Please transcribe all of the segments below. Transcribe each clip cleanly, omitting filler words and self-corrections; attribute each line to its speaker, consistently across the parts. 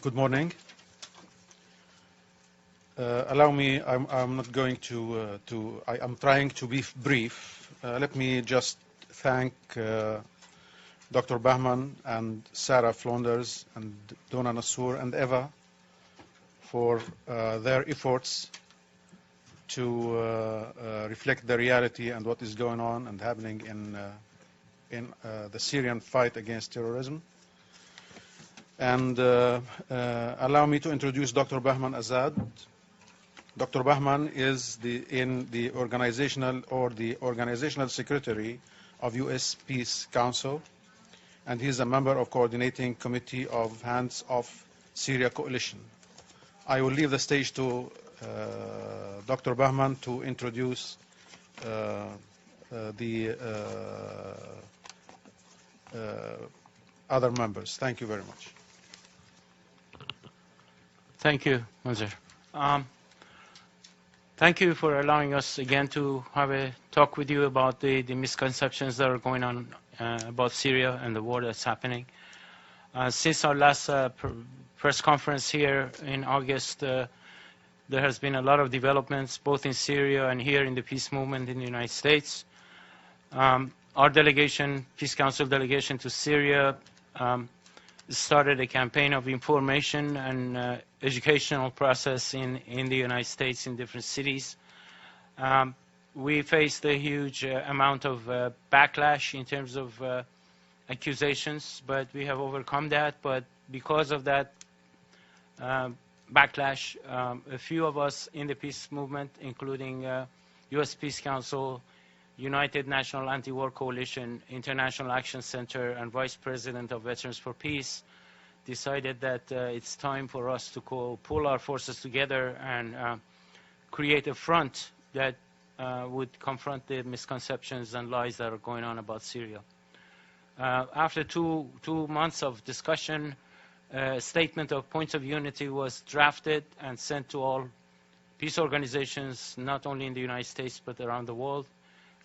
Speaker 1: Good morning. Allow me, I'm not going I'm trying to be brief. Let me just thank Dr. Bahman and Sara Flounders and Donna Nassor and Eva for their efforts to reflect the reality and what is going on and happening in the Syrian fight against terrorism. And allow me to introduce Dr. Bahman Azad. Dr. Bahman is the organizational secretary of U.S. Peace Council, and he's a member of coordinating committee of Hands Off Syria Coalition. I will leave the stage to Dr. Bahman to introduce the other members. Thank you very much.
Speaker 2: Thank you, Manzur. Thank you for allowing us again to have a talk with you about the misconceptions that are going on about Syria and the war that's happening. Since our last press conference here in August, there has been a lot of developments both in Syria and here in the peace movement in the United States. Our delegation, Peace Council delegation to Syria, started a campaign of information and educational process in the United States in different cities. We faced a huge amount of backlash in terms of accusations, but we have overcome that. But because of that backlash, a few of us in the peace movement, including U.S. Peace Council, United National Anti-War Coalition, International Action Center, and Vice President of Veterans for Peace, decided that it's time for us to pull our forces together and create a front that would confront the misconceptions and lies that are going on about Syria. After two months of discussion, a statement of points of unity was drafted and sent to all peace organizations, not only in the United States but around the world.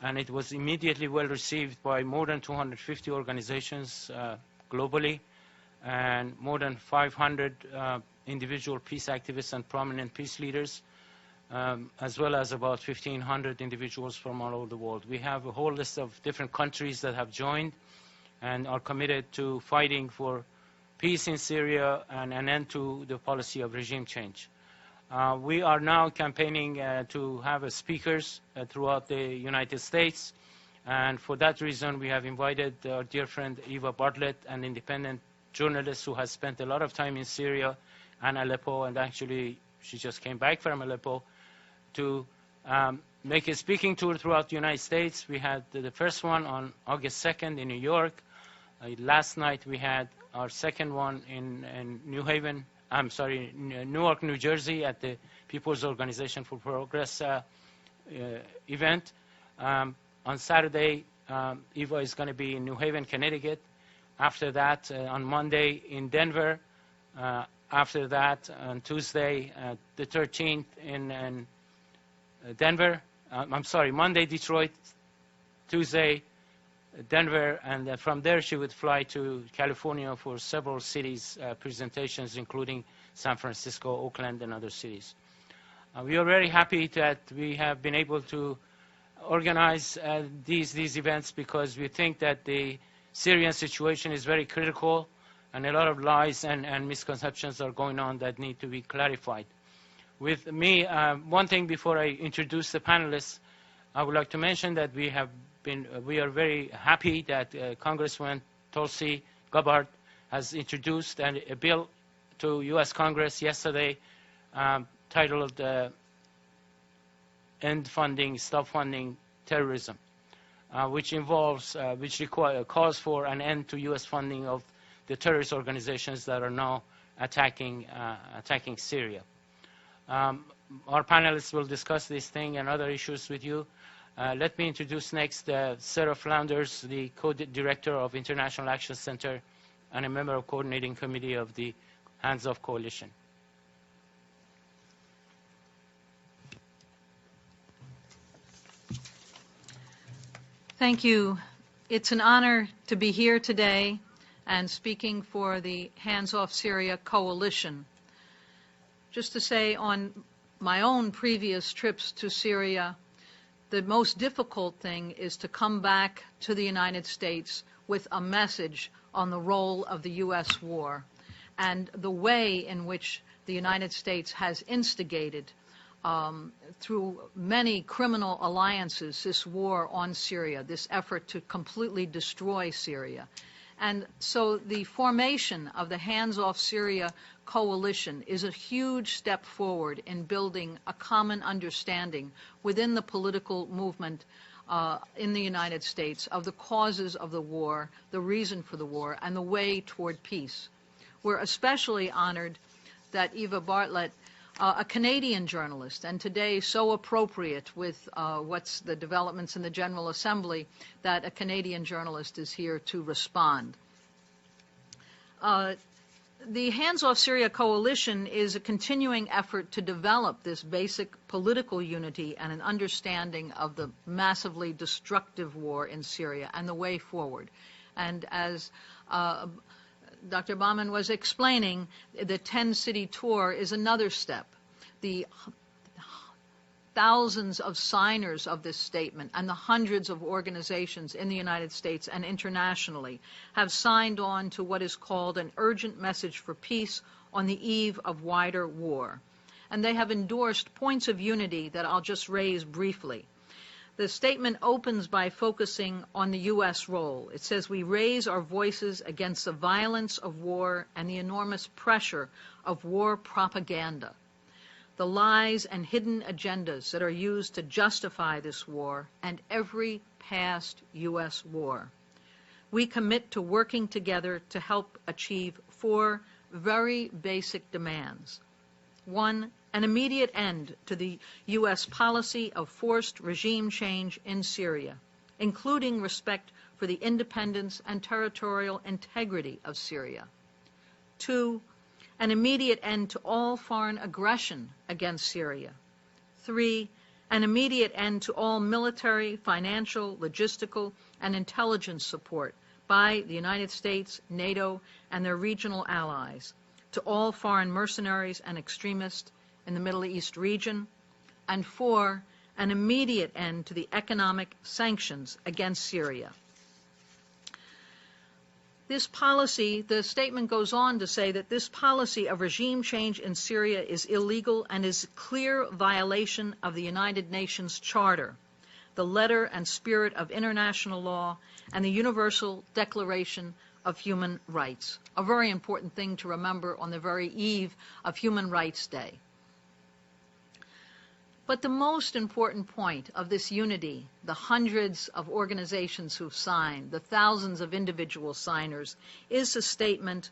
Speaker 2: And it was immediately well received by more than 250 organizations globally, and more than 500 individual peace activists and prominent peace leaders, as well as about 1,500 individuals from all over the world. We have a whole list of different countries that have joined and are committed to fighting for peace in Syria and an end to the policy of regime change. We are now campaigning to have speakers throughout the United States, and for that reason we have invited our dear friend Eva Bartlett, an independent journalist who has spent a lot of time in Syria and Aleppo, and actually she just came back from Aleppo, to make a speaking tour throughout the United States. We had the first one on August 2nd in New York. Last night we had our second one in Newark, New Jersey at the People's Organization for Progress event. On Saturday, Eva is going to be in New Haven, Connecticut. After that, on Monday in Denver. After that, on Tuesday, the 13th in Denver. Monday, Detroit. Tuesday, Denver, and from there she would fly to California for several cities presentations, including San Francisco, Oakland, and other cities. We are very happy that we have been able to organize these events, because we think that the Syrian situation is very critical, and a lot of lies and misconceptions are going on that need to be clarified. With me, one thing before I introduce the panelists, I would like to mention that we are very happy that Congressman Tulsi Gabbard has introduced a bill to U.S. Congress yesterday titled End Funding, Stop Funding Terrorism, which calls for an end to U.S. funding of the terrorist organizations that are now attacking Syria. Our panelists will discuss this thing and other issues with you. Let me introduce next Sara Flounders, the co-director of International Action Center and a member of coordinating committee of the Hands Off Coalition.
Speaker 3: Thank you. It's an honor to be here today and speaking for the Hands Off Syria Coalition. Just to say, on my own previous trips to Syria, the most difficult thing is to come back to the United States with a message on the role of the U.S. war and the way in which the United States has instigated through many criminal alliances this war on Syria, this effort to completely destroy Syria. And so the formation of the Hands Off Syria coalition is a huge step forward in building a common understanding within the political movement in the United States of the causes of the war, the reason for the war, and the way toward peace. We're especially honored that Eva Bartlett, a Canadian journalist, and today so appropriate with what's the developments in the General Assembly, that a Canadian journalist is here to respond. The Hands Off Syria Coalition is a continuing effort to develop this basic political unity and an understanding of the massively destructive war in Syria and the way forward. And as Dr. Bahman was explaining, the 10-city tour is another step. The thousands of signers of this statement and the hundreds of organizations in the United States and internationally have signed on to what is called an urgent message for peace on the eve of wider war. And they have endorsed points of unity that I'll just raise briefly. The statement opens by focusing on the U.S. role. It says, we raise our voices against the violence of war and the enormous pressure of war propaganda, the lies and hidden agendas that are used to justify this war and every past U.S. war. We commit to working together to help achieve 4 very basic demands. 1, an immediate end to the U.S. policy of forced regime change in Syria, including respect for the independence and territorial integrity of Syria. 2, an immediate end to all foreign aggression against Syria. 3, an immediate end to all military, financial, logistical, and intelligence support by the United States, NATO, and their regional allies to all foreign mercenaries and extremists in the Middle East region. And 4, an immediate end to the economic sanctions against Syria. This policy, the statement goes on to say that this policy of regime change in Syria is illegal and is a clear violation of the United Nations Charter, the letter and spirit of international law, and the Universal Declaration of Human Rights, a very important thing to remember on the very eve of Human Rights Day. But the most important point of this unity, the hundreds of organizations who've signed, the thousands of individual signers, is a statement,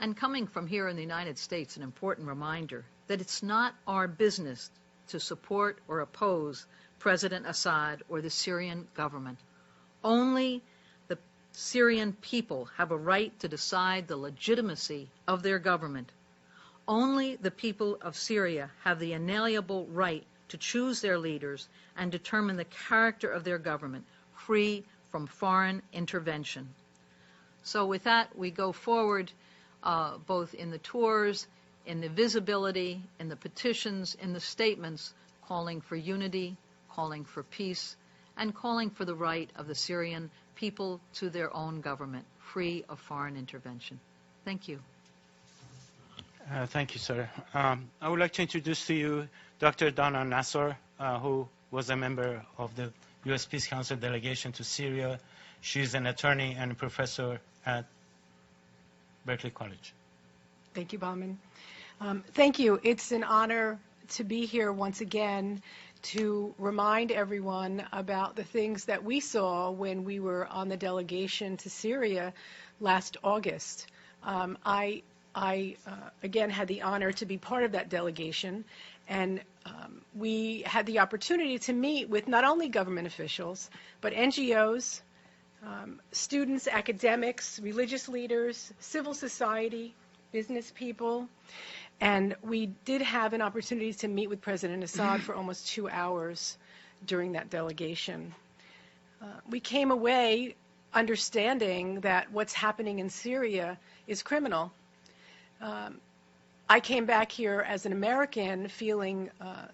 Speaker 3: and coming from here in the United States, an important reminder that it's not our business to support or oppose President Assad or the Syrian government. Only the Syrian people have a right to decide the legitimacy of their government. Only the people of Syria have the inalienable right to choose their leaders and determine the character of their government, free from foreign intervention. So with that, we go forward both in the tours, in the visibility, in the petitions, in the statements, calling for unity, calling for peace, and calling for the right of the Syrian people to their own government, free of foreign intervention. Thank you.
Speaker 2: Thank you, sir. I would like to introduce to you Dr. Donna Nassor, who was a member of the U.S. Peace Council delegation to Syria. She's an attorney and a professor at Berkeley College.
Speaker 4: Thank you, Bahman. Thank you. It's an honor to be here once again to remind everyone about the things that we saw when we were on the delegation to Syria last August. I again, had the honor to be part of that delegation, and we had the opportunity to meet with not only government officials, but NGOs, students, academics, religious leaders, civil society, business people, and we did have an opportunity to meet with President Assad for almost 2 hours during that delegation. We came away understanding that what's happening in Syria is criminal. I came back here as an American feeling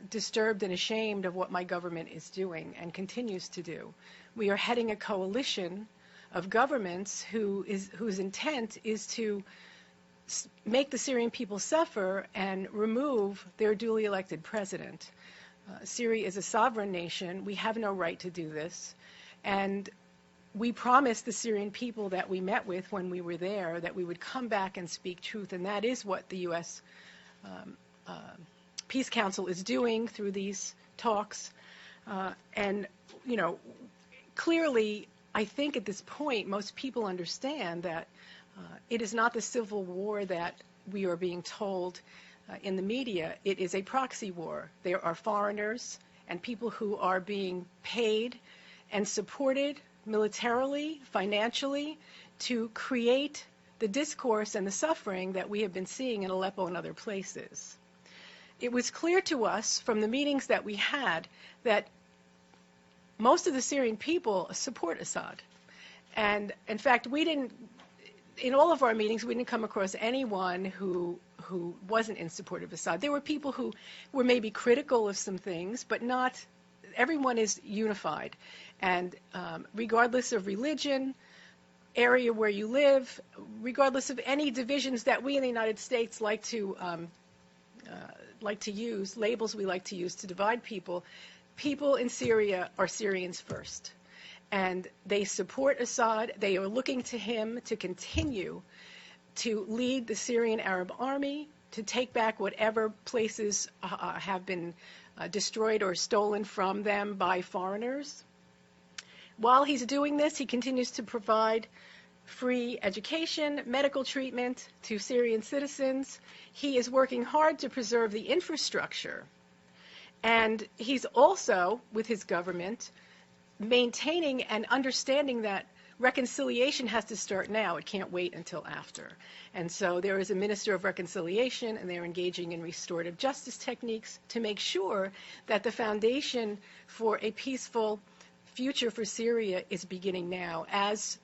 Speaker 4: disturbed and ashamed of what my government is doing and continues to do. We are heading a coalition of governments whose intent is to make the Syrian people suffer and remove their duly elected president. Syria is a sovereign nation. We have no right to do this. And we promised the Syrian people that we met with when we were there that we would come back and speak truth, and that is what the U.S. Peace Council is doing through these talks. And, you know, clearly, I think at this point, most people understand that it is not the civil war that we are being told in the media. It is a proxy war. There are foreigners and people who are being paid and supported militarily, financially, to create the discourse and the suffering that we have been seeing in Aleppo and other places. It was clear to us from the meetings that we had that most of the Syrian people support Assad. And in fact, in all of our meetings, we didn't come across anyone who wasn't in support of Assad. There were people who were maybe critical of some things, but not everyone is unified. And regardless of religion, area where you live, regardless of any divisions that we in the United States like to use, labels we like to use to divide people, people in Syria are Syrians first. And they support Assad. They are looking to him to continue to lead the Syrian Arab Army, to take back whatever places have been destroyed or stolen from them by foreigners. While he's doing this, he continues to provide free education, medical treatment to Syrian citizens. He is working hard to preserve the infrastructure. And he's also, with his government, maintaining and understanding that reconciliation has to start now. It can't wait until after. And so there is a minister of reconciliation, and they're engaging in restorative justice techniques to make sure that the foundation for a peaceful future for Syria is beginning now. As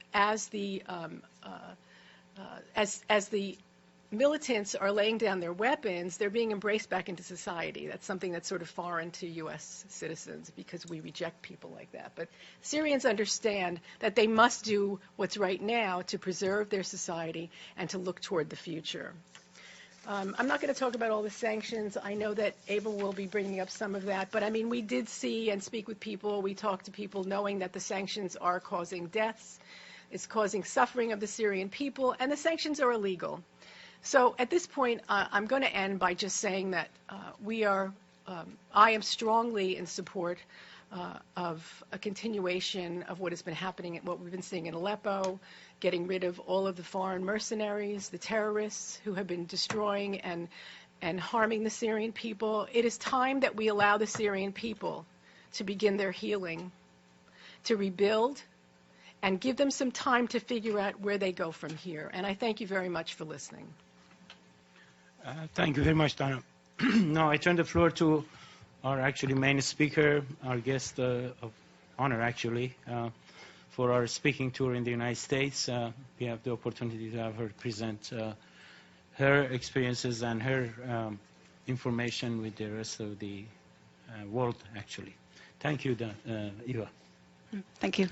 Speaker 4: the militants are laying down their weapons, they're being embraced back into society. That's something that's sort of foreign to U.S. citizens because we reject people like that. But Syrians understand that they must do what's right now to preserve their society and to look toward the future. I'm not going to talk about all the sanctions. I know that Eva will be bringing up some of that. But, I mean, we did see and speak with people. We talked to people knowing that the sanctions are causing deaths. It's causing suffering of the Syrian people. And the sanctions are illegal. So at this point, I'm going to end by just saying that I am strongly in support of a continuation of what has been happening, what we've been seeing in Aleppo, getting rid of all of the foreign mercenaries, the terrorists who have been destroying and harming the Syrian people. It is time that we allow the Syrian people to begin their healing, to rebuild, and give them some time to figure out where they go from here. And I thank you very much for listening.
Speaker 2: Thank you very much, Donna. Now I turn the floor to our actually main speaker, our guest of honor actually, for our speaking tour in the United States. We have the opportunity to have her present her experiences and her information with the rest of the world actually. Thank you, Eva.
Speaker 5: Thank you.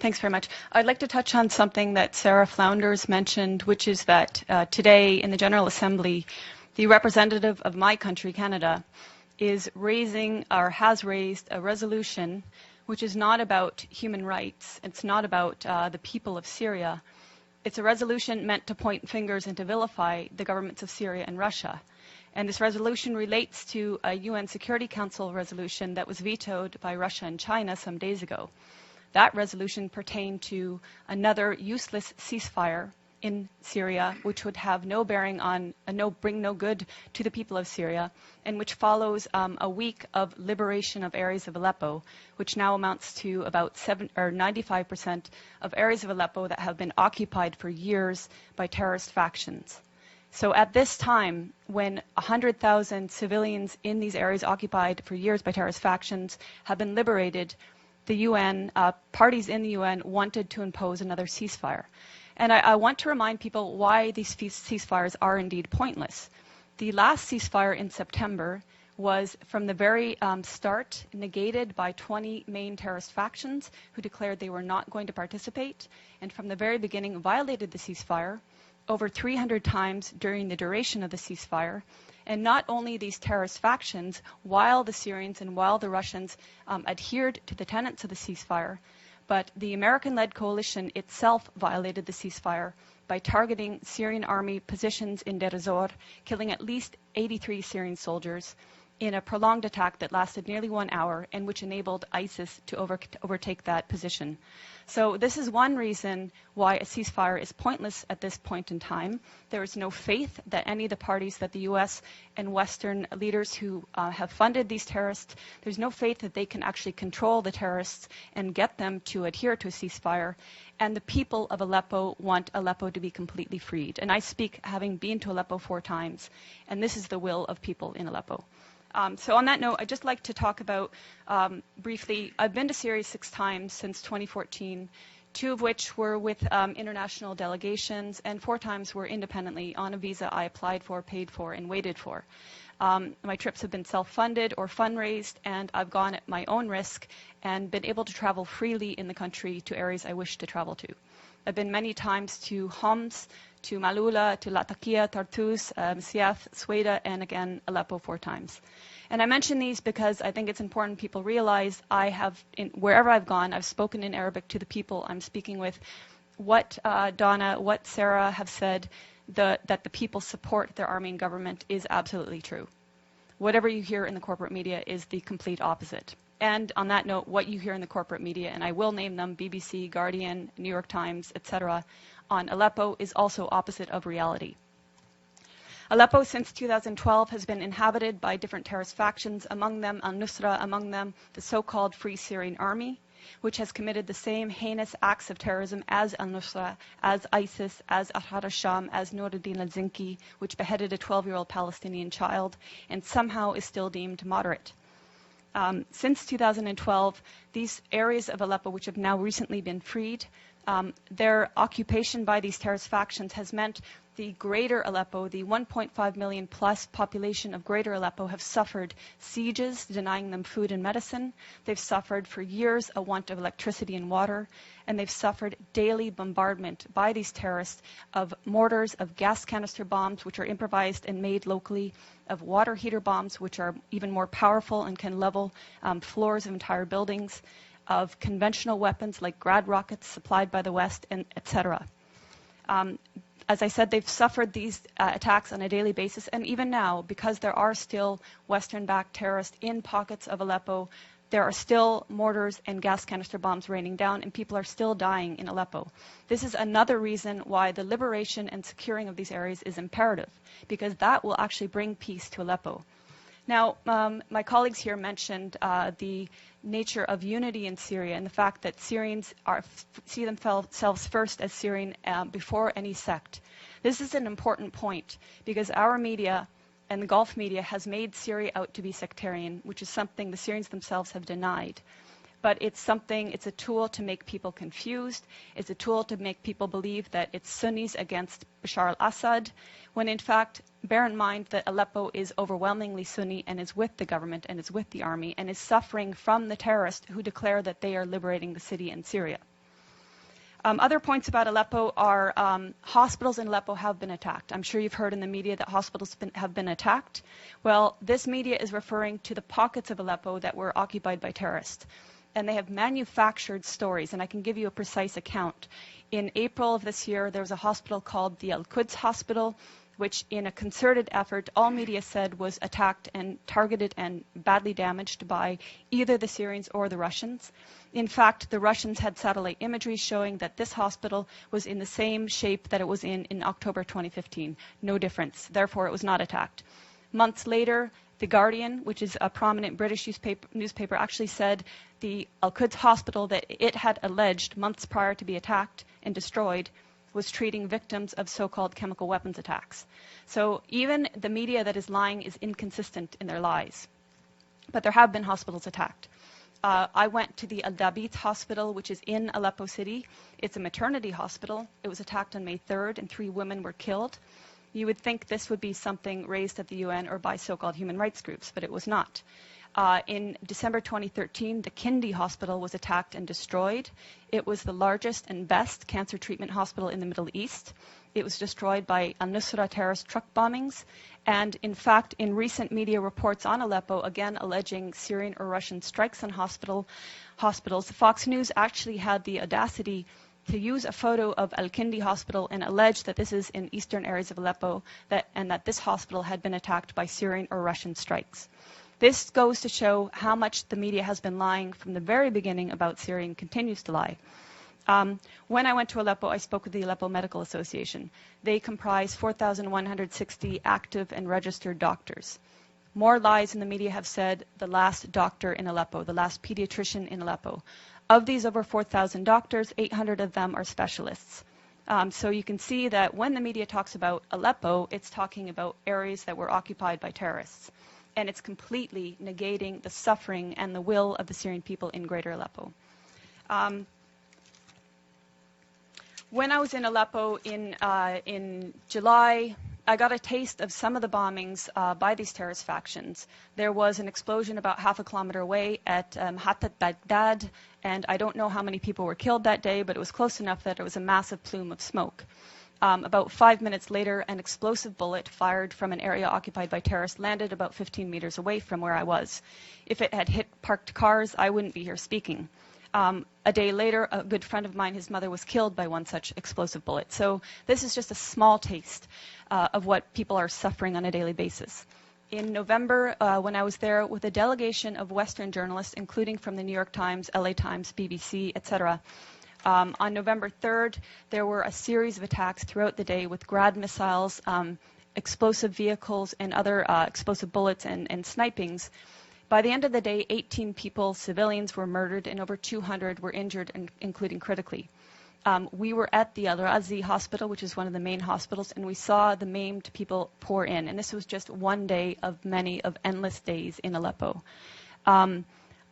Speaker 5: Thanks very much. I'd like to touch on something that Sara Flounders mentioned, which is that today in the General Assembly, the representative of my country, Canada, is raising or has raised a resolution which is not about human rights. It's not about the people of Syria. It's a resolution meant to point fingers and to vilify the governments of Syria and Russia. And this resolution relates to a UN Security Council resolution that was vetoed by Russia and China some days ago. That resolution pertained to another useless ceasefire in Syria, which would have no bearing on, bring no good to the people of Syria, and which follows a week of liberation of areas of Aleppo, which now amounts to about 95% of areas of Aleppo that have been occupied for years by terrorist factions. So at this time, when 100,000 civilians in these areas occupied for years by terrorist factions have been liberated, the UN, parties in the UN wanted to impose another ceasefire. And I want to remind people why these ceasefires are indeed pointless. The last ceasefire in September was from the very start negated by 20 main terrorist factions who declared they were not going to participate, and from the very beginning violated the ceasefire over 300 times during the duration of the ceasefire. And not only these terrorist factions, while the Syrians and while the Russians adhered to the tenets of the ceasefire, but the American-led coalition itself violated the ceasefire by targeting Syrian army positions in Deir ez-Zor, killing at least 83 Syrian soldiers in a prolonged attack that lasted nearly 1 hour and which enabled ISIS to overtake that position. So this is one reason why a ceasefire is pointless at this point in time. There is no faith that any of the parties that the US and Western leaders who have funded these terrorists, there's no faith that they can actually control the terrorists and get them to adhere to a ceasefire. And the people of Aleppo want Aleppo to be completely freed. And I speak having been to Aleppo 4 times, and this is the will of people in Aleppo. So on that note, I'd just like to talk about briefly, I've been to Syria 6 times since 2014, 2 of which were with international delegations, and 4 times were independently on a visa I applied for, paid for, and waited for. My trips have been self-funded or fundraised, and I've gone at my own risk and been able to travel freely in the country to areas I wish to travel to. I've been many times to Homs, to Malula, to Latakia, Tartus, Siath, Sweda, and again, Aleppo 4 times. And I mention these because I think it's important people realize I have, wherever I've gone, I've spoken in Arabic to the people I'm speaking with. What Donna, what Sara have said, that the people support their army and government is absolutely true. Whatever you hear in the corporate media is the complete opposite. And on that note, what you hear in the corporate media, and I will name them, BBC, Guardian, New York Times, etc., on Aleppo is also opposite of reality. Aleppo since 2012 has been inhabited by different terrorist factions, among them al-Nusra, among them the so-called Free Syrian Army, which has committed the same heinous acts of terrorism as al-Nusra, as ISIS, as Ahrar al-Sham, as Nuruddin al-Zinki, which beheaded a 12-year-old Palestinian child and somehow is still deemed moderate. Since 2012, these areas of Aleppo, which have now recently been freed, their occupation by these terrorist factions has meant the greater Aleppo, the 1.5 million plus population of greater Aleppo have suffered sieges, denying them food and medicine. They've suffered for years a want of electricity and water, and they've suffered daily bombardment by these terrorists of mortars, of gas canister bombs, which are improvised and made locally, of water heater bombs, which are even more powerful and can level floors of entire buildings, of conventional weapons like Grad rockets supplied by the West, and etc. As I said, they've suffered these attacks on a daily basis, and even now, because there are still Western-backed terrorists in pockets of Aleppo, there are still mortars and gas canister bombs raining down, and people are still dying in Aleppo. This is another reason why the liberation and securing of these areas is imperative, because that will actually bring peace to Aleppo. Now, my colleagues here mentioned the nature of unity in Syria and the fact that Syrians see themselves first as Syrian before any sect. This is an important point because our media and the Gulf media has made Syria out to be sectarian, which is something the Syrians themselves have denied. But it's a tool to make people confused. It's a tool to make people believe that it's Sunnis against Bashar al-Assad, when in fact, bear in mind that Aleppo is overwhelmingly Sunni and is with the government and is with the army and is suffering from the terrorists who declare that they are liberating the city in Syria. Other points about Aleppo are hospitals in Aleppo have been attacked. I'm sure you've heard in the media that hospitals have been attacked. Well, this media is referring to the pockets of Aleppo that were occupied by terrorists. And they have manufactured stories, and I can give you a precise account. In April of this year, there was a hospital called the Al-Quds Hospital, which in a concerted effort, all media said was attacked and targeted and badly damaged by either the Syrians or the Russians. In fact, the Russians had satellite imagery showing that this hospital was in the same shape that it was in October 2015. No difference. Therefore, it was not attacked. Months later, The Guardian, which is a prominent British newspaper, actually said the Al-Quds hospital that it had alleged months prior to be attacked and destroyed was treating victims of so-called chemical weapons attacks. So even the media that is lying is inconsistent in their lies. But there have been hospitals attacked. I went to the Al-Dabit hospital, which is in Aleppo city. It's a maternity hospital. It was attacked on May 3rd, and 3 women were killed. You would think this would be something raised at the UN or by so-called human rights groups, but it was not. In December 2013, the Kindi hospital was attacked and destroyed. It was the largest and best cancer treatment hospital in the Middle East. It was destroyed by al-Nusra terrorist truck bombings. And in fact, in recent media reports on Aleppo, again alleging Syrian or Russian strikes on hospitals, Fox News actually had the audacity to use a photo of Al-Kindi hospital and allege that this is in eastern areas of Aleppo and that this hospital had been attacked by Syrian or Russian strikes. This goes to show how much the media has been lying from the very beginning about Syria and continues to lie. When I went to Aleppo, I spoke with the Aleppo Medical Association. They comprise 4,160 active and registered doctors. More lies in the media have said the last doctor in Aleppo, the last pediatrician in Aleppo. Of these over 4,000 doctors, 800 of them are specialists. So you can see that when the media talks about Aleppo, it's talking about areas that were occupied by terrorists. And it's completely negating the suffering and the will of the Syrian people in Greater Aleppo. When I was in Aleppo in July, I got a taste of some of the bombings by these terrorist factions. There was an explosion about half a kilometer away at Hatat Baghdad, and I don't know how many people were killed that day, but it was close enough that it was a massive plume of smoke. About 5 minutes later, an explosive bullet fired from an area occupied by terrorists landed about 15 meters away from where I was. If it had hit parked cars, I wouldn't be here speaking. A day later, a good friend of mine, his mother was killed by one such explosive bullet. So this is just a small taste of what people are suffering on a daily basis. In November, when I was there with a delegation of Western journalists, including from the New York Times, LA Times, BBC, etc., on November 3rd, there were a series of attacks throughout the day with Grad missiles, explosive vehicles, and other explosive bullets and snipings. By the end of the day, 18 people, civilians, were murdered and over 200 were injured, including critically. We were at the Al-Razi hospital, which is one of the main hospitals, and we saw the maimed people pour in. And this was just one day of many of endless days in Aleppo. On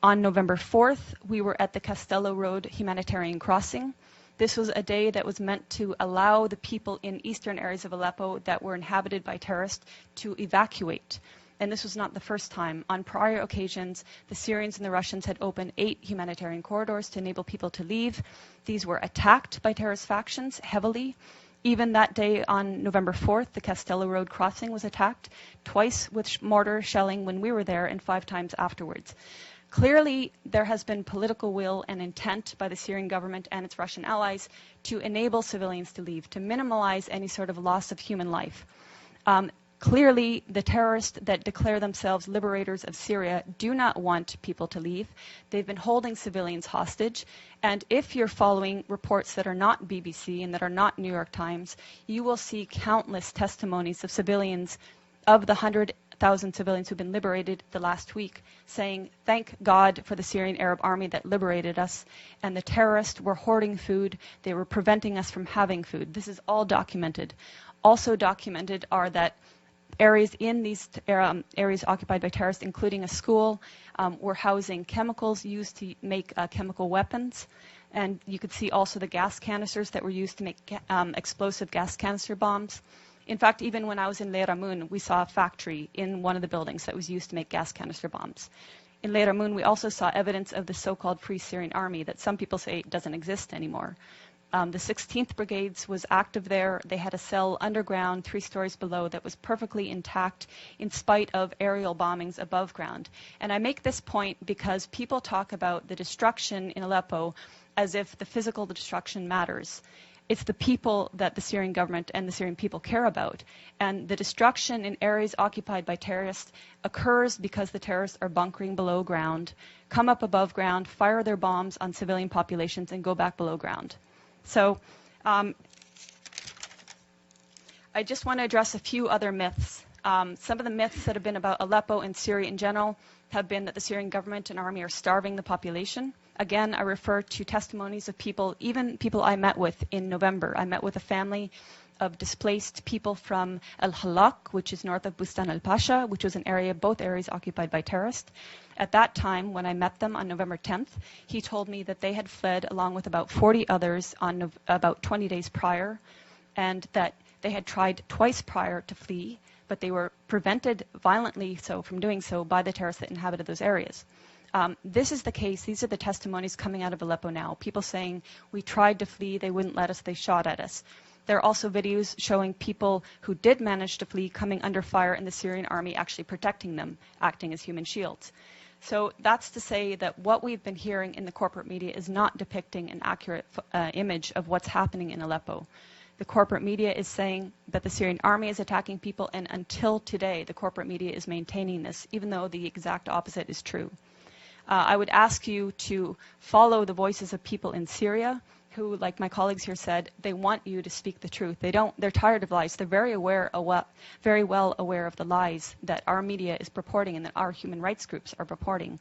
Speaker 5: November 4th, we were at the Castello Road humanitarian crossing. This was a day that was meant to allow the people in eastern areas of Aleppo that were inhabited by terrorists to evacuate. And this was not the first time. On prior occasions, the Syrians and the Russians had opened 8 humanitarian corridors to enable people to leave. These were attacked by terrorist factions heavily. Even that day on November 4th, the Castello Road crossing was attacked, twice with mortar shelling when we were there and 5 times afterwards. Clearly, there has been political will and intent by the Syrian government and its Russian allies to enable civilians to leave, to minimize any sort of loss of human life. Clearly, the terrorists that declare themselves liberators of Syria do not want people to leave. They've been holding civilians hostage. And if you're following reports that are not BBC and that are not New York Times, you will see countless testimonies of civilians, of the 100,000 civilians who've been liberated the last week, saying, thank God for the Syrian Arab Army that liberated us, and the terrorists were hoarding food, they were preventing us from having food. This is all documented. Also documented are that areas in these areas occupied by terrorists, including a school, were housing chemicals used to make chemical weapons. And you could see also the gas canisters that were used to make explosive gas canister bombs. In fact, even when I was in Leiramun, we saw a factory in one of the buildings that was used to make gas canister bombs. In Leiramun, we also saw evidence of the so-called Free Syrian Army that some people say doesn't exist anymore. The 16th Brigades was active there. They had a cell underground, 3 stories below, that was perfectly intact in spite of aerial bombings above ground. And I make this point because people talk about the destruction in Aleppo as if the physical destruction matters. It's the people that the Syrian government and the Syrian people care about. And the destruction in areas occupied by terrorists occurs because the terrorists are bunkering below ground, come up above ground, fire their bombs on civilian populations, and go back below ground. So I just want to address a few other myths. Some of the myths that have been about Aleppo and Syria in general have been that the Syrian government and army are starving the population. Again, I refer to testimonies of people, even people I met with in November. I met with a family of displaced people from El Halak, which is north of Bustan al-Pasha, which was both areas occupied by terrorists. At that time, when I met them on November 10th, he told me that they had fled along with about 40 others on about 20 days prior, and that they had tried twice prior to flee, but they were prevented violently from doing so by the terrorists that inhabited those areas. This is the case. These are the testimonies coming out of Aleppo now. People saying, we tried to flee, they wouldn't let us, they shot at us. There are also videos showing people who did manage to flee coming under fire and the Syrian army actually protecting them, acting as human shields. So that's to say that what we've been hearing in the corporate media is not depicting an accurate image of what's happening in Aleppo. The corporate media is saying that the Syrian army is attacking people, and until today, the corporate media is maintaining this, even though the exact opposite is true. I would ask you to follow the voices of people in Syria who, like my colleagues here said, they want you to speak the truth. They're tired of lies. They're very well aware of the lies that our media is purporting and that our human rights groups are purporting.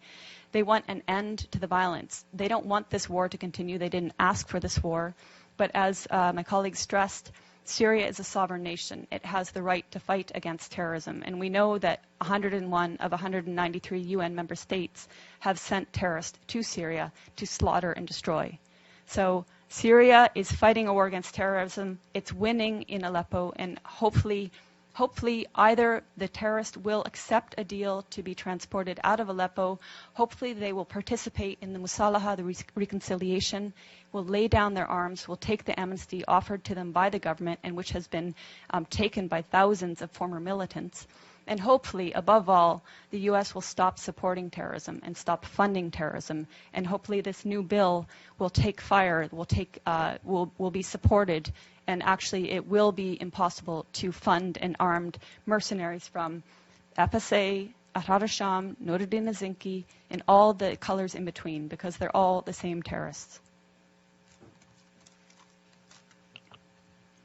Speaker 5: They want an end to the violence. They don't want this war to continue. They didn't ask for this war. But as my colleagues stressed, Syria is a sovereign nation. It has the right to fight against terrorism. And we know that 101 of 193 UN member states have sent terrorists to Syria to slaughter and destroy. So Syria is fighting a war against terrorism. It's winning in Aleppo, and hopefully either the terrorists will accept a deal to be transported out of Aleppo, hopefully they will participate in the Musalaha, the reconciliation, will lay down their arms, will take the amnesty offered to them by the government and which has been taken by thousands of former militants. And hopefully, above all, the U.S. will stop supporting terrorism and stop funding terrorism. And hopefully this new bill will take fire, will be supported, and actually it will be impossible to fund and armed mercenaries from FSA, Ahrar al-Sham, Nuruddin al-Zinki, and all the colors in between, because they're all the same terrorists.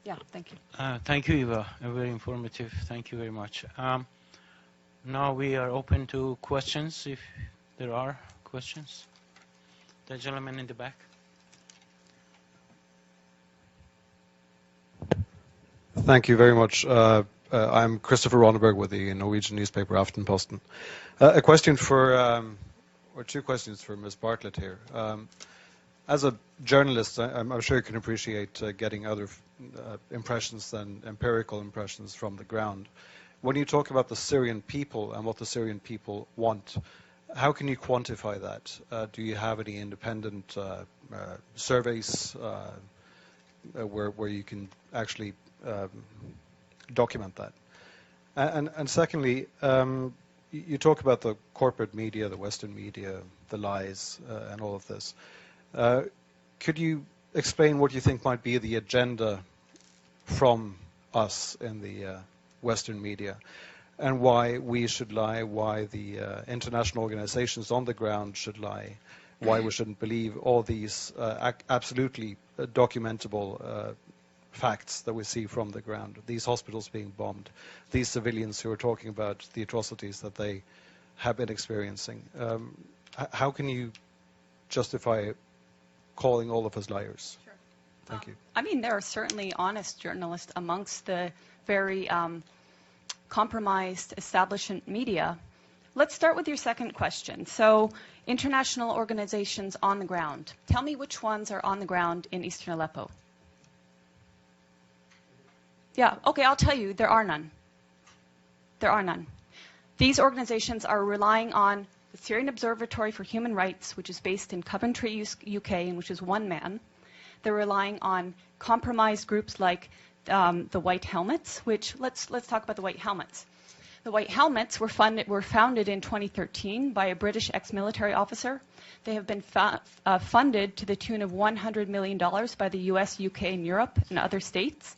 Speaker 5: Yeah, thank you.
Speaker 2: Thank you, Eva. Very informative. Thank you very much. Now we are open to questions, if there are questions. The gentleman in the back.
Speaker 6: Thank you very much. I'm Christopher Ronneberg with the Norwegian newspaper Aftenposten. A question or two questions for Ms. Bartlett here. As a journalist, I'm sure you can appreciate getting other impressions than empirical impressions from the ground. When you talk about the Syrian people and what the Syrian people want, how can you quantify that? Do you have any independent surveys where you can actually document that? And secondly, you talk about the corporate media, the Western media, the lies, and all of this. Could you explain what you think might be the agenda from us in the Western media, and why we should lie, why the international organizations on the ground should lie, why we shouldn't believe all these absolutely documentable facts that we see from the ground, these hospitals being bombed, these civilians who are talking about the atrocities that they have been experiencing. How can you justify calling all of us liars?
Speaker 5: Sure.
Speaker 6: Thank you.
Speaker 5: I mean, there are certainly honest journalists amongst the very compromised establishment media. Let's start with your second question. So, international organizations on the ground. Tell me which ones are on the ground in eastern Aleppo. Yeah, okay, I'll tell you, there are none. There are none. These organizations are relying on the Syrian Observatory for Human Rights, which is based in Coventry, UK, and which is one man. They're relying on compromised groups like the White Helmets, which, let's talk about the White Helmets. The White Helmets were founded in 2013 by a British ex-military officer. They have been funded to the tune of $100 million by the US, UK, and Europe, and other states.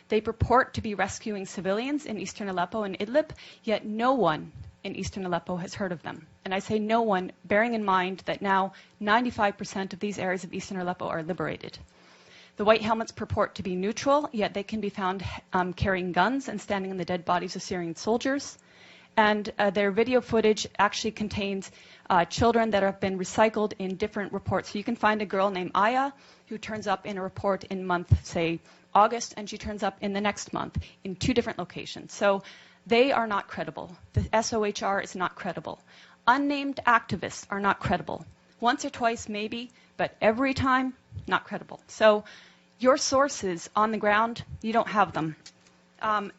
Speaker 5: They purport to be rescuing civilians in eastern Aleppo and Idlib, yet no one in eastern Aleppo has heard of them. And I say no one, bearing in mind that now 95% of these areas of eastern Aleppo are liberated. The White Helmets purport to be neutral, yet they can be found carrying guns and standing on the dead bodies of Syrian soldiers. And their video footage actually contains children that have been recycled in different reports. So you can find a girl named Aya who turns up in a report in month, say, August, and she turns up in the next month in 2 different locations. So they are not credible. The SOHR is not credible. Unnamed activists are not credible. Once or twice, maybe, but every time, not credible. So your sources on the ground, you don't have them.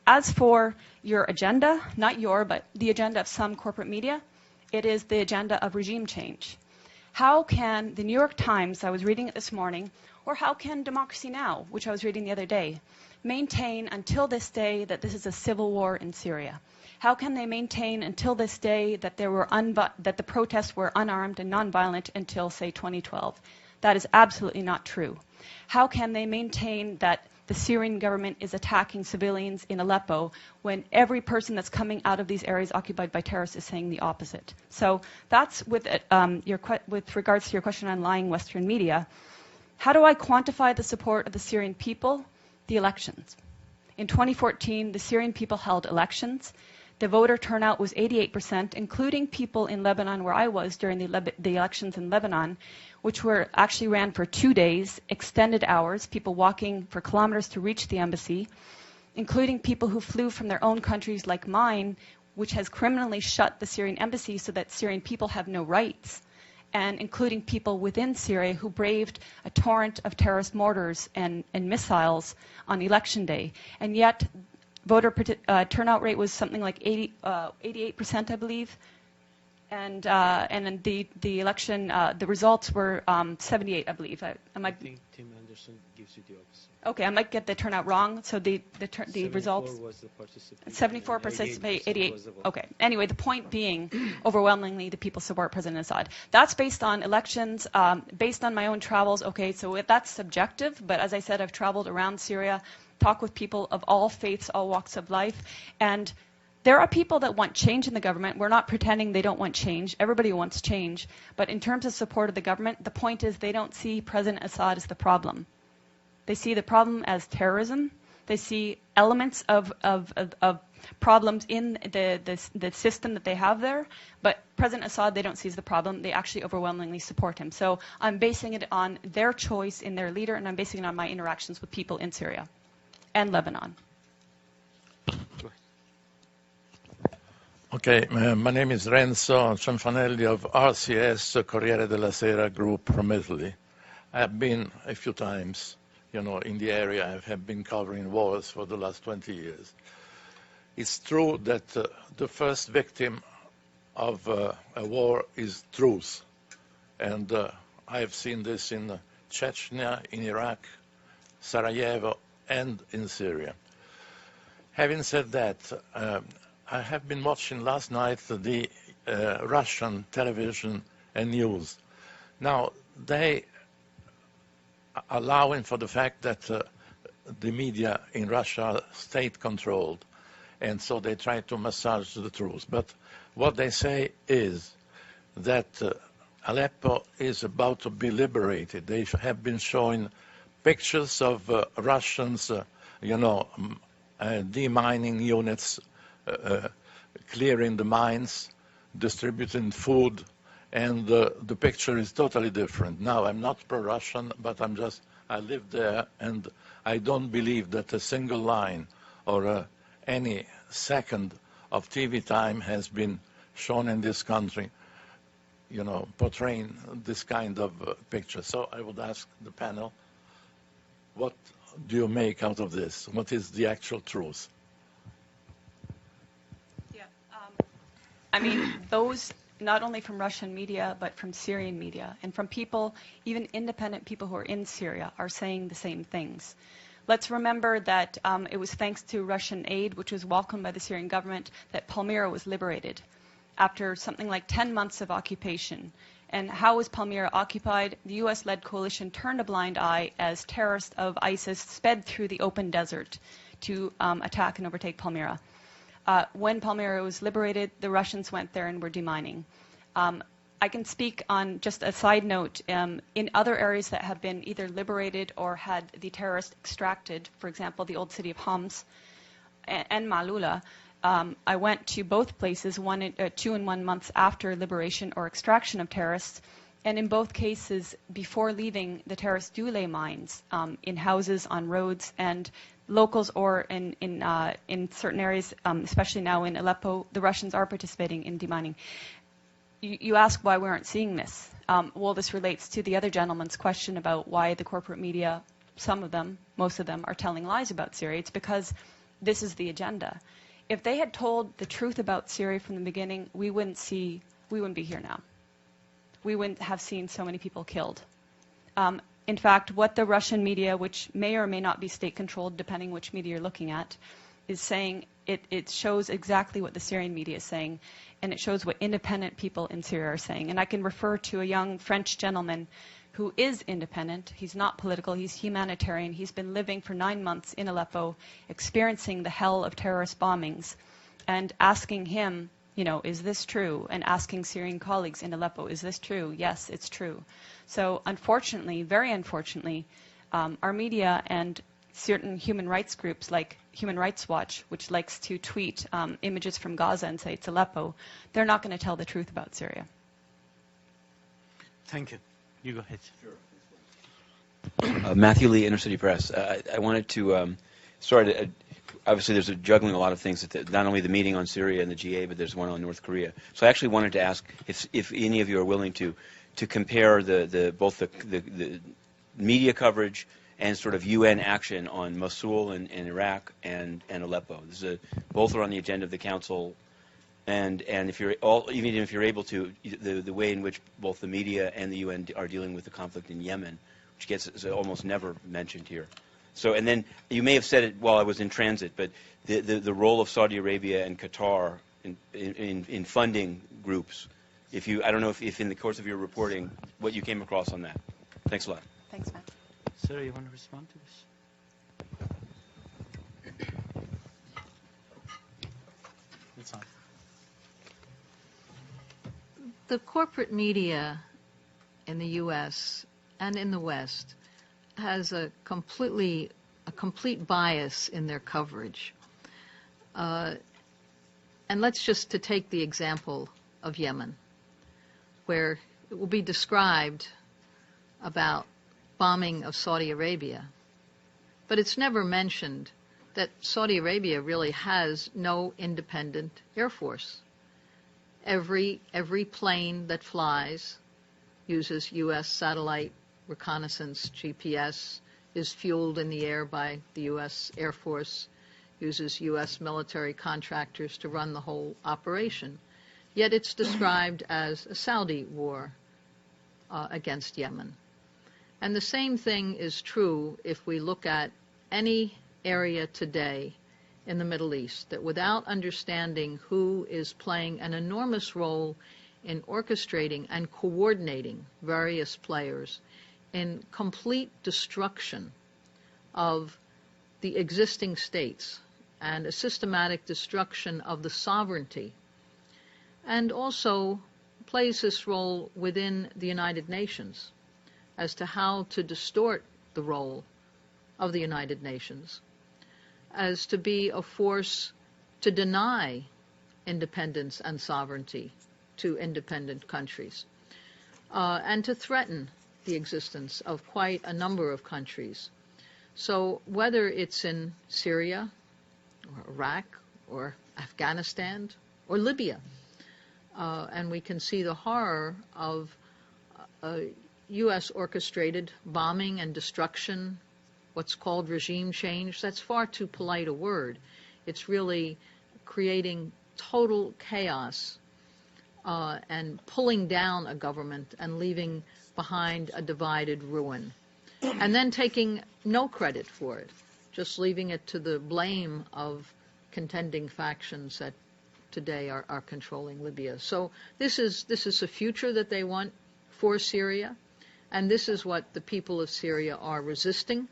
Speaker 5: As for your agenda, not your, but the agenda of some corporate media, it is the agenda of regime change. How can the New York Times, I was reading it this morning, or how can Democracy Now!, which I was reading the other day, maintain until this day that this is a civil war in Syria? How can they maintain until this day that that the protests were unarmed and nonviolent until, say, 2012? That is absolutely not true. How can they maintain that the Syrian government is attacking civilians in Aleppo when every person that's coming out of these areas occupied by terrorists is saying the opposite? So that's with regards to your question on lying Western media. How do I quantify the support of the Syrian people? The elections. In 2014, the Syrian people held elections. The voter turnout was 88%, including people in Lebanon, where I was during the elections in Lebanon, which were actually ran for 2 days, extended hours, people walking for kilometers to reach the embassy, including people who flew from their own countries like mine, which has criminally shut the Syrian embassy so that Syrian people have no rights, and including people within Syria who braved a torrent of terrorist mortars and missiles on election day. And yet, voter turnout rate was something like 88%, I believe. And then the election, the results were 78, I believe. I think
Speaker 2: Tim Anderson gives you the opposite.
Speaker 5: Okay, I might get the turnout wrong. So the results.
Speaker 2: 74 was the participation.
Speaker 5: 74 participate, 88. Okay. Anyway, the point being, overwhelmingly, the people support President Assad. That's based on elections, based on my own travels. Okay, so that's subjective. But as I said, I've traveled around Syria, talked with people of all faiths, all walks of life, and there are people that want change in the government. We're not pretending they don't want change. Everybody wants change. But in terms of support of the government, the point is they don't see President Assad as the problem. They see the problem as terrorism. They see elements of problems in the system that they have there. But President Assad, they don't see as the problem. They actually overwhelmingly support him. So I'm basing it on their choice in their leader, and I'm basing it on my interactions with people in Syria and Lebanon.
Speaker 7: Okay, my name is Renzo Cianfanelli of RCS, Corriere della Sera Group from Italy. I have been a few times, in the area. I have been covering wars for the last 20 years. It's true that the first victim of a war is truth. And I have seen this in Chechnya, in Iraq, Sarajevo, and in Syria. Having said that, I have been watching last night the Russian television and news. Now, they are allowing for the fact that the media in Russia are state-controlled, and so they try to massage the truth. But what they say is that Aleppo is about to be liberated. They have been showing pictures of Russians, demining units, clearing the mines, distributing food, and the picture is totally different. Now, I'm not pro-Russian, but I live there, and I don't believe that a single line or any second of TV time has been shown in this country, portraying this kind of picture. So I would ask the panel, what do you make out of this? What is the actual truth?
Speaker 5: Those not only from Russian media, but from Syrian media, and from people, even independent people who are in Syria, are saying the same things. Let's remember that it was thanks to Russian aid, which was welcomed by the Syrian government, that Palmyra was liberated after something like 10 months of occupation. And how was Palmyra occupied? The U.S.-led coalition turned a blind eye as terrorists of ISIS sped through the open desert to attack and overtake Palmyra. When Palmyra was liberated, the Russians went there and were demining. I can speak on just a side note. In other areas that have been either liberated or had the terrorists extracted, for example, the old city of Homs and Malula, I went to both places, 2 and 1 months after liberation or extraction of terrorists. And in both cases, before leaving, the terrorists do lay mines in houses, on roads, and locals or in certain areas, especially now in Aleppo, the Russians are participating in demining. You ask why we aren't seeing this. Well, this relates to the other gentleman's question about why the corporate media, some of them, most of them, are telling lies about Syria. It's because this is the agenda. If they had told the truth about Syria from the beginning, we wouldn't be here now. We wouldn't have seen so many people killed. In fact, what the Russian media, which may or may not be state-controlled, depending which media you're looking at, is saying, it shows exactly what the Syrian media is saying, and it shows what independent people in Syria are saying. And I can refer to a young French gentleman who is independent. He's not political. He's humanitarian. He's been living for 9 months in Aleppo, experiencing the hell of terrorist bombings, and asking him, is this true? And asking Syrian colleagues in Aleppo, is this true? Yes, it's true. So unfortunately, very unfortunately, our media and certain human rights groups like Human Rights Watch, which likes to tweet images from Gaza and say it's Aleppo, they're not going to tell the truth about Syria.
Speaker 2: Thank you. You go ahead.
Speaker 8: Sure. Matthew Lee, Inner City Press. I wanted to start. Obviously, there's juggling a lot of things. Not only the meeting on Syria and the GA, but there's one on North Korea. So I actually wanted to ask if any of you are willing to compare both the media coverage and sort of UN action on Mosul and Iraq and Aleppo. Both are on the agenda of the Council. And even if you're able to, the way in which both the media and the UN are dealing with the conflict in Yemen, which gets almost never mentioned here. So, and then you may have said it while I was in transit, but the role of Saudi Arabia and Qatar in funding groups. I don't know if in the course of your reporting, what you came across on that. Thanks a lot.
Speaker 5: Thanks, Matt.
Speaker 2: Sir, you want to respond to this? It's on.
Speaker 3: The corporate media in the U.S. and in the West has a complete bias in their coverage. And let's just to take the example of Yemen, where it will be described about bombing of Saudi Arabia, but it's never mentioned that Saudi Arabia really has no independent air force. Every plane that flies uses U.S. satellite reconnaissance, GPS, is fueled in the air by the U.S. Air Force, uses U.S. military contractors to run the whole operation. Yet it's described as a Saudi war against Yemen. And the same thing is true if we look at any area today in the Middle East, that without understanding who is playing an enormous role in orchestrating and coordinating various players in complete destruction of the existing states and a systematic destruction of the sovereignty, and also plays this role within the United Nations as to how to distort the role of the United Nations, as to be a force to deny independence and sovereignty to independent countries, and to threaten the existence of quite a number of countries. So whether it's in Syria, or Iraq, or Afghanistan, or Libya, and we can see the horror of U.S. orchestrated bombing and destruction, what's called regime change. That's far too polite a word. It's really creating total chaos and pulling down a government and leaving behind a divided ruin, and then taking no credit for it, just leaving it to the blame of contending factions that today are controlling Libya. So this is a future that they want for Syria, and this is what the people of Syria are resisting,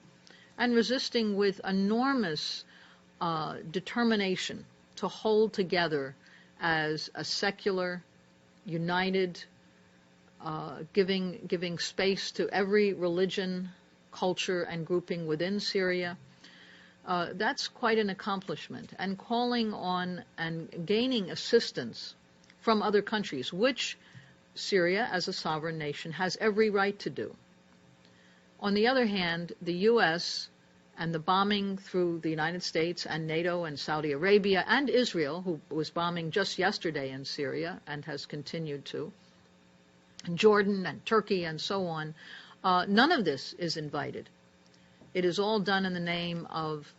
Speaker 3: and resisting with enormous determination to hold together as a secular, united, giving space to every religion, culture, and grouping within Syria, that's quite an accomplishment. And calling on and gaining assistance from other countries, which Syria, as a sovereign nation, has every right to do. On the other hand, the U.S. and the bombing through the United States and NATO and Saudi Arabia and Israel, who was bombing just yesterday in Syria and has continued to, and Jordan and Turkey and so on, none of this is invited. It is all done in the name of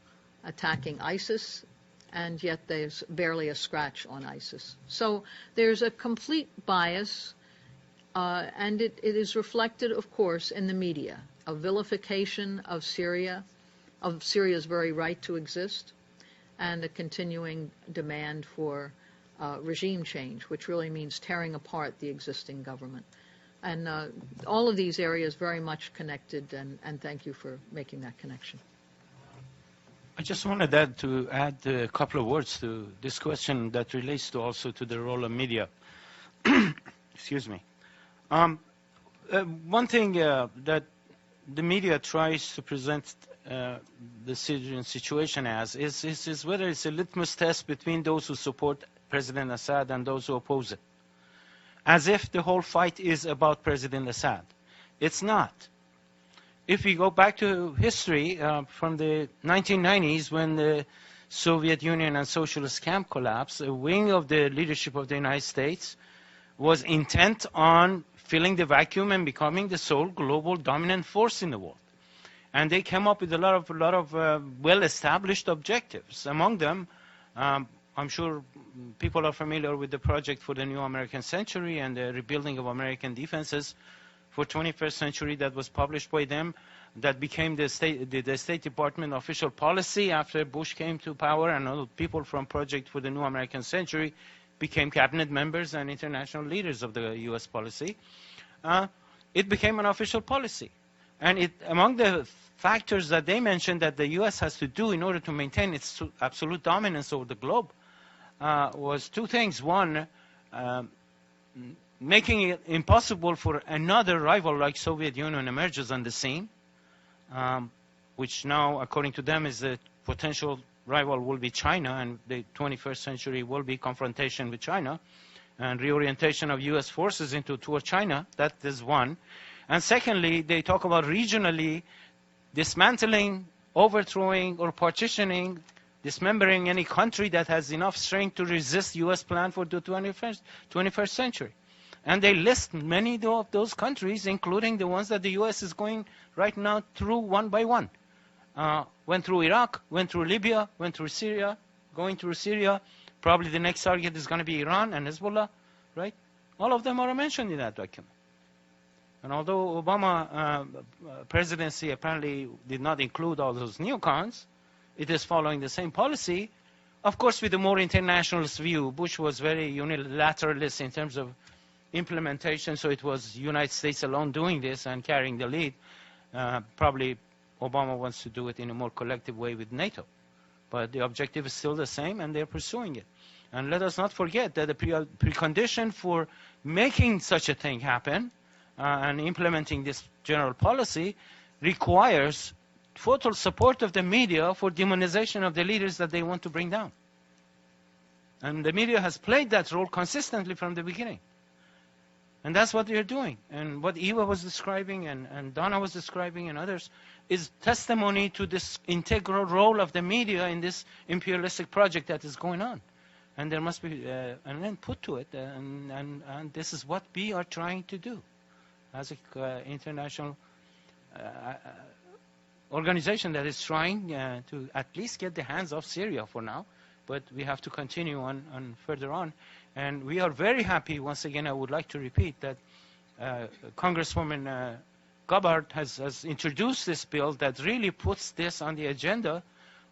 Speaker 3: attacking ISIS, and yet there's barely a scratch on ISIS. So there's a complete bias, and it is reflected, of course, in the media, a vilification of Syria, of Syria's very right to exist, and a continuing demand for regime change, which really means tearing apart the existing government. And all of these areas very much connected, and thank you for making that connection.
Speaker 2: I just wanted to add a couple of words to this question that relates to also to the role of media. Excuse me. One thing that the media tries to present the Syrian situation as is whether it's a litmus test between those who support President Assad and those who oppose it, as if the whole fight is about President Assad. It's not. If we go back to history from the 1990s, when the Soviet Union and socialist camp collapsed, a wing of the leadership of the United States was intent on filling the vacuum and becoming the sole global dominant force in the world. And they came up with a lot of well-established objectives. Among them, I'm sure people are familiar with the project for the new American century and the rebuilding of American defenses for 21st century that was published by them, that became the State Department official policy after Bush came to power, and all people from Project for the New American Century became cabinet members and international leaders of the U.S. policy. It became an official policy. And among the factors that they mentioned that the U.S. has to do in order to maintain its absolute dominance over the globe was two things. One, making it impossible for another rival like Soviet Union emerges on the scene, which now, according to them, is the potential rival will be China, and the 21st century will be confrontation with China and reorientation of U.S. forces toward China. That is one. And secondly, they talk about regionally dismantling, overthrowing, or partitioning, dismembering any country that has enough strength to resist U.S. plan for the 21st century. And they list many of those countries, including the ones that the U.S. is going right now through one by one. Went through Iraq, went through Libya, went through Syria, going through Syria. Probably the next target is going to be Iran and Hezbollah, right? All of them are mentioned in that document. And although Obama presidency apparently did not include all those neocons, it is following the same policy, of course with a more internationalist view. Bush was very unilateralist in terms of implementation, so it was United States alone doing this and carrying the lead. Probably Obama wants to do it in a more collective way with NATO. But the objective is still the same, and they're pursuing it. And let us not forget that the precondition for making such a thing happen and implementing this general policy requires total support of the media for demonization of the leaders that they want to bring down. And the media has played that role consistently from the beginning. And that's what they're doing. And what Eva was describing and Donna was describing and others is testimony to this integral role of the media in this imperialistic project that is going on. And there must be an end put to it. And this is what we are trying to do as an international organization that is trying to at least get the hands off Syria for now. But we have to continue on further on. And we are very happy, once again, I would like to repeat that Congresswoman Gabbard has introduced this bill that really puts this on the agenda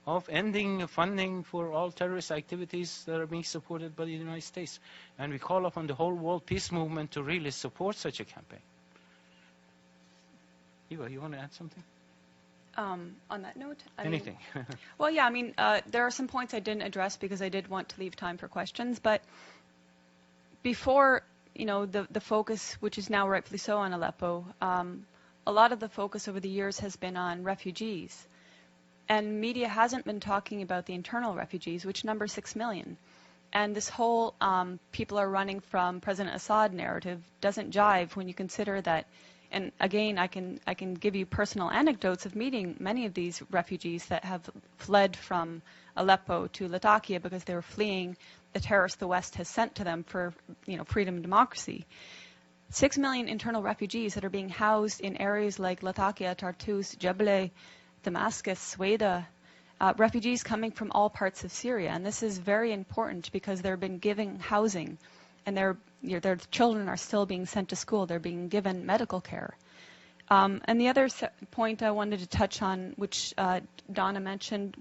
Speaker 2: of ending funding for all terrorist activities that are being supported by the United States. And we call upon the whole world peace movement to really support such a campaign. Eva, you want to add something?
Speaker 5: On that note?
Speaker 2: Anything.
Speaker 5: Well, yeah, I mean, there are some points I didn't address because I did want to leave time for questions, but before, the focus, which is now rightfully so on Aleppo, a lot of the focus over the years has been on refugees. And media hasn't been talking about the internal refugees, which number 6 million. And this whole people are running from President Assad narrative doesn't jive when you consider that. And again, I can give you personal anecdotes of meeting many of these refugees that have fled from Aleppo to Latakia because they were fleeing the terrorists the West has sent to them for, freedom and democracy. 6 million internal refugees that are being housed in areas like Latakia, Tartus, Jebele, Damascus, Sweda, refugees coming from all parts of Syria. And this is very important because they're been given housing, and their children are still being sent to school. They're being given medical care. And the other point I wanted to touch on, which Donna mentioned,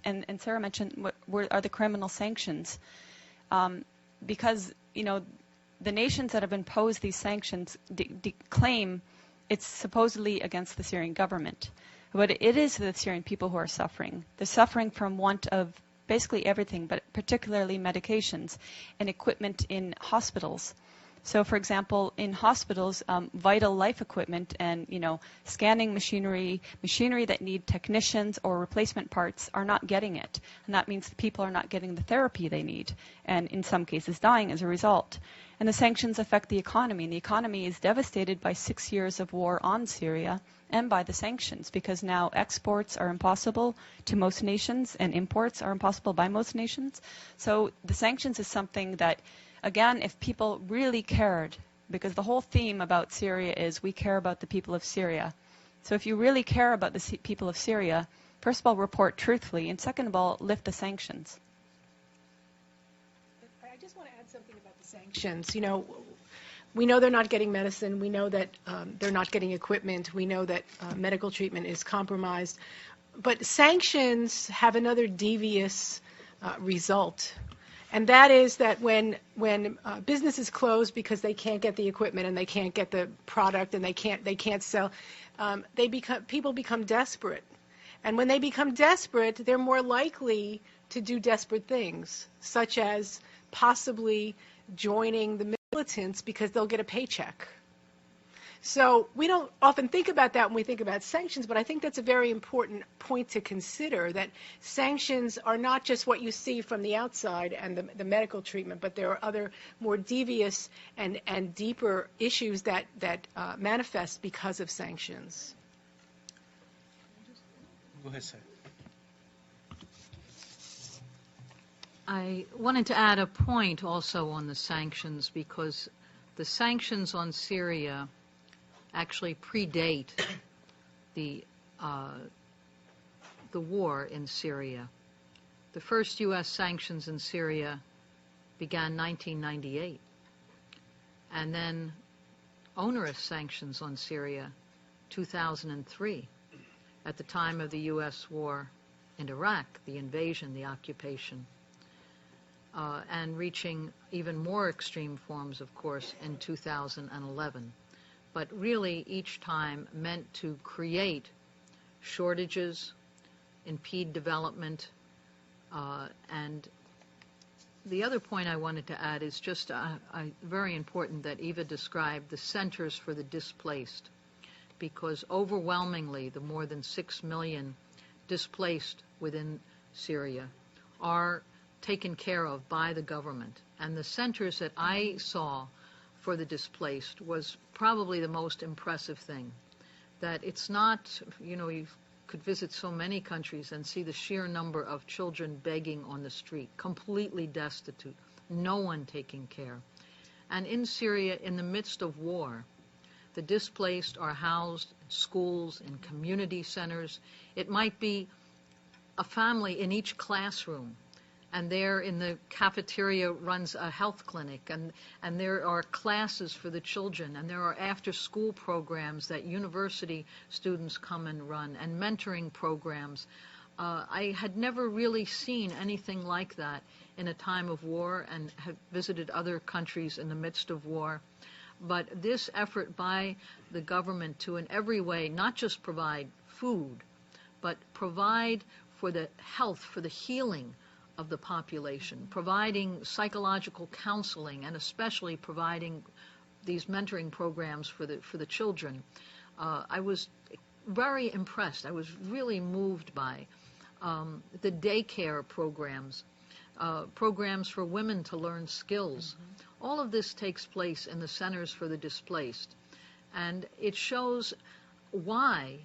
Speaker 5: and Sarah mentioned, are the criminal sanctions. Because, the nations that have imposed these sanctions claim it's supposedly against the Syrian government. But it is the Syrian people who are suffering. They're suffering from want of basically everything, but particularly medications and equipment in hospitals. So, for example, in hospitals, vital life equipment and, scanning machinery that need technicians or replacement parts are not getting it. And that means the people are not getting the therapy they need, and in some cases dying as a result. And the sanctions affect the economy, and the economy is devastated by 6 years of war on Syria and by the sanctions, because now exports are impossible to most nations and imports are impossible by most nations. So the sanctions is something that, again, if people really cared, because the whole theme about Syria is we care about the people of Syria. So if you really care about the people of Syria, first of all, report truthfully, and second of all, lift the sanctions.
Speaker 4: I just want to add something about the sanctions. We know they're not getting medicine. We know that they're not getting equipment. We know that medical treatment is compromised. But sanctions have another devious result. And that is that when businesses close because they can't get the equipment and they can't get the product and they can't sell, people become desperate. And when they become desperate, they're more likely to do desperate things, such as possibly joining the militants because they'll get a paycheck. So we don't often think about that when we think about sanctions, but I think that's a very important point to consider, that sanctions are not just what you see from the outside and the medical treatment, but there are other more devious and deeper issues that manifest because of sanctions.
Speaker 1: Go ahead, Sarah.
Speaker 3: I wanted to add a point also on the sanctions, because the sanctions on Syria actually predate the war in Syria. The first U.S. sanctions in Syria began 1998, and then onerous sanctions on Syria 2003, at the time of the U.S. war in Iraq, the invasion, the occupation, and reaching even more extreme forms, of course, in 2011. But really, each time meant to create shortages, impede development, and the other point I wanted to add is just very important that Eva described the centers for the displaced, because overwhelmingly the more than 6 million displaced within Syria are taken care of by the government. And the centers that I saw for the displaced was probably the most impressive thing. That it's not, you could visit so many countries and see the sheer number of children begging on the street, completely destitute, no one taking care. And in Syria, in the midst of war, the displaced are housed in schools, in community centers. It might be a family in each classroom, and there in the cafeteria runs a health clinic, and there are classes for the children, and there are after-school programs that university students come and run, and mentoring programs. I had never really seen anything like that in a time of war, and have visited other countries in the midst of war. But this effort by the government to in every way not just provide food, but provide for the health, for the healing of the population, providing psychological counseling, and especially providing these mentoring programs for the children. I was very impressed. I was really moved by the daycare programs, programs for women to learn skills. All of this takes place in the centers for the displaced. And it shows why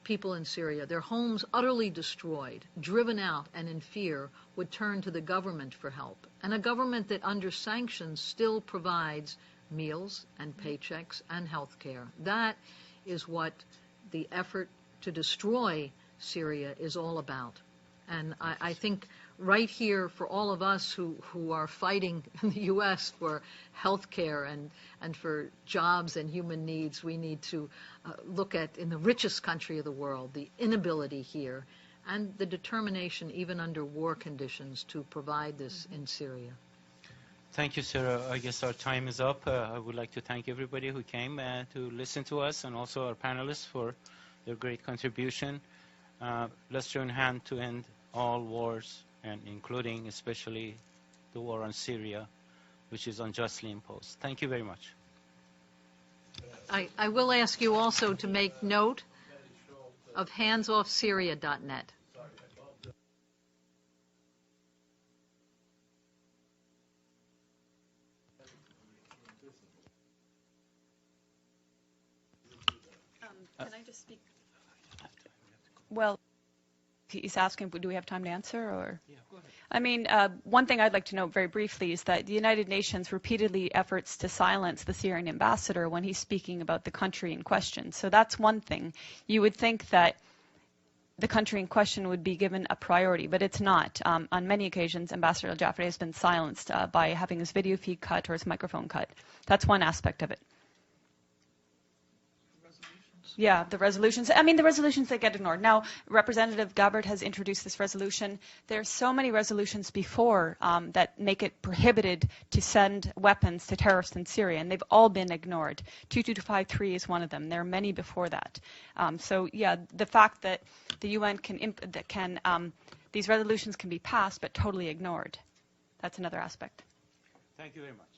Speaker 3: people in Syria, their homes utterly destroyed, driven out and in fear, would turn to the government for help. And a government that under sanctions still provides meals and paychecks and health care. That is what the effort to destroy Syria is all about. And I think right here, for all of us who are fighting in the U.S. for health care and for jobs and human needs, we need to look at, in the richest country of the world, the inability here and the determination, even under war conditions, to provide this in Syria.
Speaker 2: Thank you, Sarah. I guess our time is up. I would like to thank everybody who came to listen to us, and also our panelists for their great contribution. Let's join hands to end all wars, and including especially the war on Syria, which is unjustly imposed. Thank you very much.
Speaker 3: I will ask you also to make note of handsoffsyria.net.
Speaker 5: Can I just speak? Well, he's asking, do we have time to answer? Or?
Speaker 2: Yeah, go ahead.
Speaker 5: I mean, one thing I'd like to note very briefly is that the United Nations repeatedly efforts to silence the Syrian ambassador when he's speaking about the country in question. So that's one thing. You would think that the country in question would be given a priority, but it's not. On many occasions, Ambassador al-Jafari has been silenced by having his video feed cut or his microphone cut. That's one aspect of it. Yeah, the resolutions. I mean, the resolutions that get ignored. Now, Representative Gabbard has introduced this resolution. There are so many resolutions before that make it prohibited to send weapons to terrorists in Syria, and they've all been ignored. 2253 is one of them. There are many before that. So, yeah, the fact that the UN these resolutions can be passed but totally ignored, that's another aspect.
Speaker 2: Thank you very much.